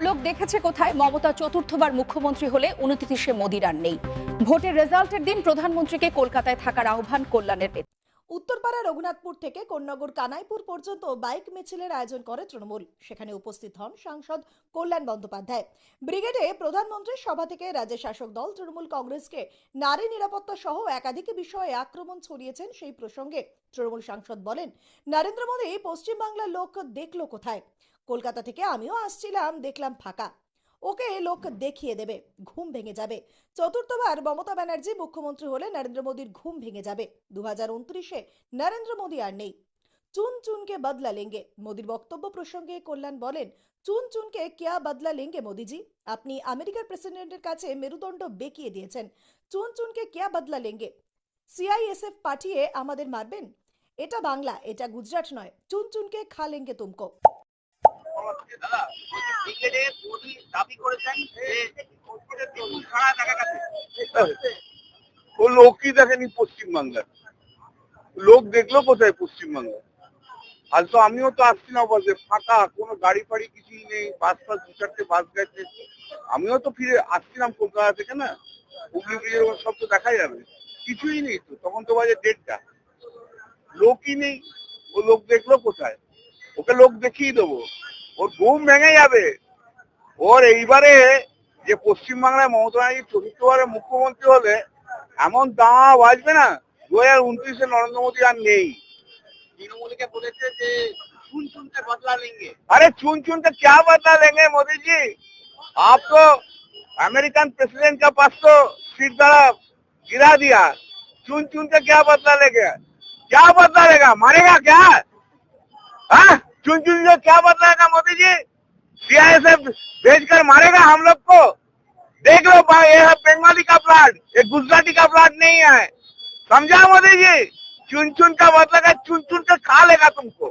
লোক দেখেছে কোথায় মমতা চতুর্থবার মুখ্যমন্ত্রী হলে 29শে মোদির আর নেই। ভোটের রেজাল্টের দিন প্রধানমন্ত্রীকে কলকাতায় থাকার আহ্বান কল্যাণের নেতা। উত্তরপাড়া রঘুনাথপুর থেকে কোন্নগর কানাইপুর পর্যন্ত বাইক মিছিলের আয়োজন করে তৃণমূল। সেখানে উপস্থিত হন সাংসদ কল্যাণ বন্দ্যোপাধ্যায়। ব্রিগেডে প্রধানমন্ত্রীর সভা থেকে রাজ্যের শাসক দল তৃণমূল কংগ্রেসকে নারী নিরাপত্তা সহ একাধিক বিষয়ে আক্রমণ ছড়িয়েছেন। সেই প্রসঙ্গে তৃণমূল সাংসদ বলেন, নরেন্দ্র মোদী পশ্চিমবাংলার লোক দেখলো কোথায়? কলকাতা থেকে আমিও আসছিলাম, দেখলাম ফাঁকা। ওকে লোক দেখিয়ে দেবে, ঘুম ভেঙে যাবে। চতুর্থবার মমতা ব্যানার্জি মুখ্যমন্ত্রী হলে নরেন্দ্র মোদীর ঘুম ভেঙে যাবে। 2029-এ নরেন্দ্র মোদী আর নেই। চুন চুনকে বদলা লেঙ্গে। মোদীর বক্তব্য প্রসঙ্গে কল্যাণ বলেন, চুন চুনকে क्या बदला लेंगे मोदी जी? আপনি আমেরিকার প্রেসিডেন্টের কাছে মেরুদণ্ড বেঁকিয়ে দিয়েছেন। চুন চুনকে क्या बदला लेंगे? সিআইএসএফ পাঠিয়ে আমাদের মারবেন? এটা বাংলা, এটা গুজরাট নয়। চুন চুনকে খা লেঙ্গে তুমকো। দাদা ব্রিগেডে মোদি দাবি করেছেন যে সারা টাকা কাছে ও লোকই দেখেনি পশ্চিমবাংলার। লোক দেখলো কোথায় পশ্চিমবাংলা? আজ তো আমিও তো আসছি না, বসে ফাঁকা, কোনো গাড়ি ফাড়ি কিছুই নেই। বাস ফাস দু চারটে বাস গেছে। আমিও তো ফিরে আসছিলাম কলকাতা থেকে, না হুগলি ব্রিজের ওপর সব তো দেখা যাবে। কিছুই নেই তো, তখন তো বাজে 1:30। লোকই নেই। ও লোক দেখলো কোথায়? ওকে লোক দেখিয়ে দেবো, ওর ঘুম ভেঙে যাবে। ওর এইবারে যে পশ্চিমবাংলায় মমতা ব্যানার্জি চতুর্থবারে মুখ্যমন্ত্রী হলে এমন দাওয়া বাজবে না, 2029-এ নরেন্দ্র মোদী আর নেই। তৃণমূলকে বলেছে যে চুন চুনকে বদলা লেঙ্গে। अरे चुन चुन के क्या बदला लेंगे मोदी जी? आप तो अमेरिकन प्रेसिडेंट का पास तो सीट द्वारा गिरा दिया। चुन चुन के क्या बदला लेगा? क्या बदला लेगा? मारेगा क्या? हाँ, चुन चुन के क्या बदला लेगा मोदी जी? सीआईएसएफ भेजकर मारेगा हम लोग को? देख लो भाई, ये है बंगाली का प्लाट, ये गुजराती का प्लाट नहीं है। समझा मोदी जी? चुन चुन का बदला का चुन चुन के खा लेगा तुमको।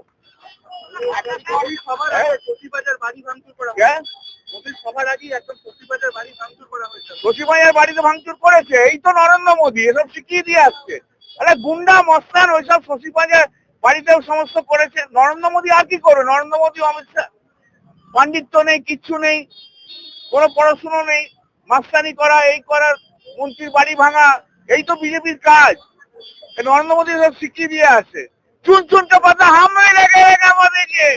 মোদির সভার আগে প্রতিবাদের বাড়ি ভাঙচুর করা क्या? মোদির সভার আগে একদম প্রতিবাদের বাড়ি ভাঙচুর করা হয়েছে। শশীভাইয়ের বাড়িতে ভাঙচুর করেছে, এই তো নরেন্দ্র মোদী এসব শিখিয়ে দিয়ে আসছে। আরে গুন্ডা মস্তান ওইসব শশীভাইয়ের বাড়িতেও সমস্ত করেছে। নরেন্দ্র মোদী আর কি করবে? নরেন্দ্র মোদী অমিত শাহ পাণ্ডিত্য নেই, কিচ্ছু নেই, কোনো পড়াশুনো নেই, মাস্তানি করা, এই করার, মন্ত্রীর বাড়ি ভাঙা, এই তো বিজেপির কাজ। নরেন্দ্র মোদী সব শিখিয়ে দিয়ে আসে। चुन चुन के बदला हम नहीं लगेगा मोदी जी,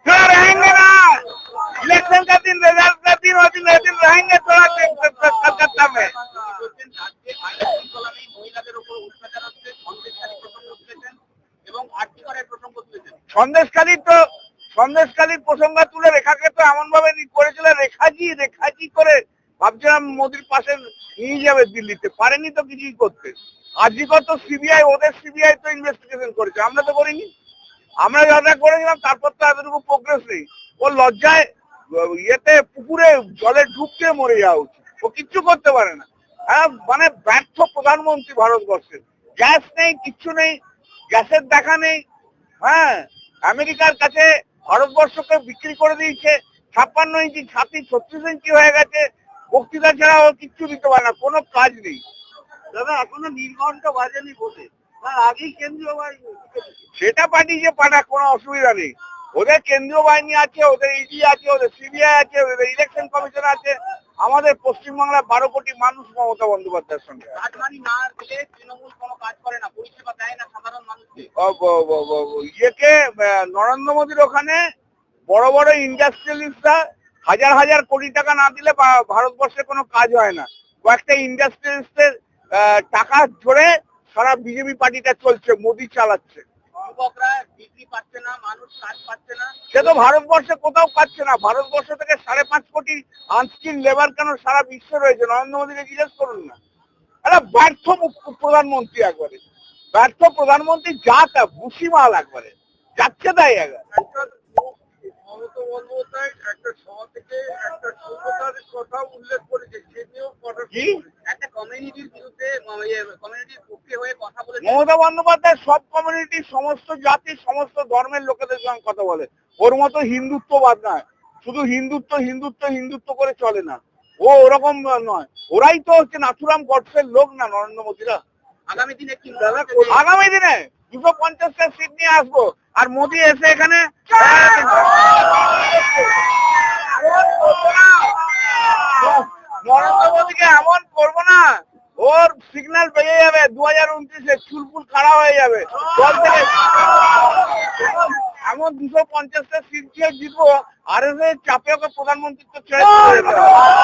जो रहेंगे ना इलेक्शन का दिन, रिजल्ट का दिन, वो दिन रहेंगे थोड़ा कलकत्ता में। মহিলাদের উপর অত্যাচার হচ্ছে, সন্দেশখালী প্রসঙ্গ তুলেছেন এবং আর্থিকরের প্রসঙ্গ তুলেছেন। সন্দেশখালীর প্রসঙ্গ তুলে রেখাকে তো এমন ভাবে করেছিল, রেখাজি করে ভাবছিলাম মোদির পাশে নিয়ে যাবে দিল্লিতে, পারেনি তো কিছুই করতে। আজকে তো সিবিআই, ওদের সিবিআই তো ইনভেস্টিগেশন করেছে, আমরা তো করিনি। আমরা যা করেছিলাম তারপর তো এতটুকু প্রোগ্রেস নেই। ও লজ্জায় ইয়েতে পুকুরে জলে ঢুকতে মরে যাওয়া উচিত। ও কিচ্ছু করতে পারে না। হ্যাঁ, মানে ব্যর্থ প্রধানমন্ত্রী ভারতবর্ষের। গ্যাস নেই, কিচ্ছু নেই, গ্যাসের দেখা নেই। হ্যাঁ, আমেরিকার কাছে ভারতবর্ষকে বিক্রি করে দিয়েছে। 56 ইঞ্চি ছাতি 36 ইঞ্চি হয়ে গেছে। বক্তৃতা ছাড়া ও কিচ্ছু দিতে পারে না, কোনো কাজ নেই। দাদা এখনো নীলকণ্ঠ বাজেনি ভোটে, তার আগেই কেন্দ্রীয় বাহিনী সেটা পাঠিয়েছে, পাঠা, কোনো অসুবিধা নেই। ওদের কেন্দ্রীয় বাহিনী আছে, ওদের ইডি আছে, ওদের সিবিআই আছে, ওদের ইলেকশন কমিশন আছে। আমাদের পশ্চিমবাংলার 12 কোটি মানুষ মমতা বন্দ্যোপাধ্যায়ের সঙ্গে। রাজধানী না দিলে তৃণমূল কোনো কাজ করে না, পরিষেবা দেয় না সাধারণ মানুষকে। ইয়েকে নরেন্দ্র মোদীর ওখানে বড় বড় ইন্ডাস্ট্রিয়ালিস্টরা হাজার হাজার কোটি টাকা না দিলে ভারতবর্ষে কোনো কাজ হয় না। কয়েকটা ইন্ডাস্ট্রিয়ালিস্টের টাকা ধরে সারা বিজেপি পার্টিটা চলছে, মোদী চালাচ্ছে। যুবকরা ডিগ্রি পাচ্ছে না, মানুষ কাজ পাচ্ছে না। সে তো ভারতবর্ষে কোথাও পাচ্ছে না। ভারতবর্ষ থেকে 5.5 কোটি আনস্কিল লেবার কেন সারা বিশ্বে রয়েছে, নরেন্দ্র মোদীকে জিজ্ঞেস করুন না। একটা ব্যর্থ প্রধানমন্ত্রী, একবারে ব্যর্থ প্রধানমন্ত্রী, যা তা ভুসিমাল, একবারে যাচ্ছে তাই। মমতা বন্দ্যোপাধ্যায় একটা সভা থেকে একটা সভ্যতার কথা উল্লেখ করেছে, সে নিয়েও একটা কমিউনিটির বিরুদ্ধে, কমিউনিটির পক্ষে হয়ে কথা বলেছে। মমতা বন্দ্যোপাধ্যায় সব কমিউনিটি, সমস্ত জাতি, সমস্ত ধর্মের লোকেদের সঙ্গে কথা বলে। ওর মতো হিন্দুত্ববাদ নয়, শুধু হিন্দুত্ব হিন্দুত্ব হিন্দুত্ব করে চলে না। ও ওরকম নয়। ওরাই তো হচ্ছে নাথুরাম গডসের লোক না নরেন্দ্র মোদীরা। আগামী দিনে কি আগামী দিনে 250টা সিট নিয়ে আসবো, আর মোদী এসে এখানে ওর সিগন্যাল পেয়ে যাবে 2029-এ চুলপুল খাড়া হয়ে যাবে দল থেকে এমন 250টা সিট দিয়ে জিতবো আর চাপে ওকে প্রধানমন্ত্রী তো ছেড়ে দিতে হবে।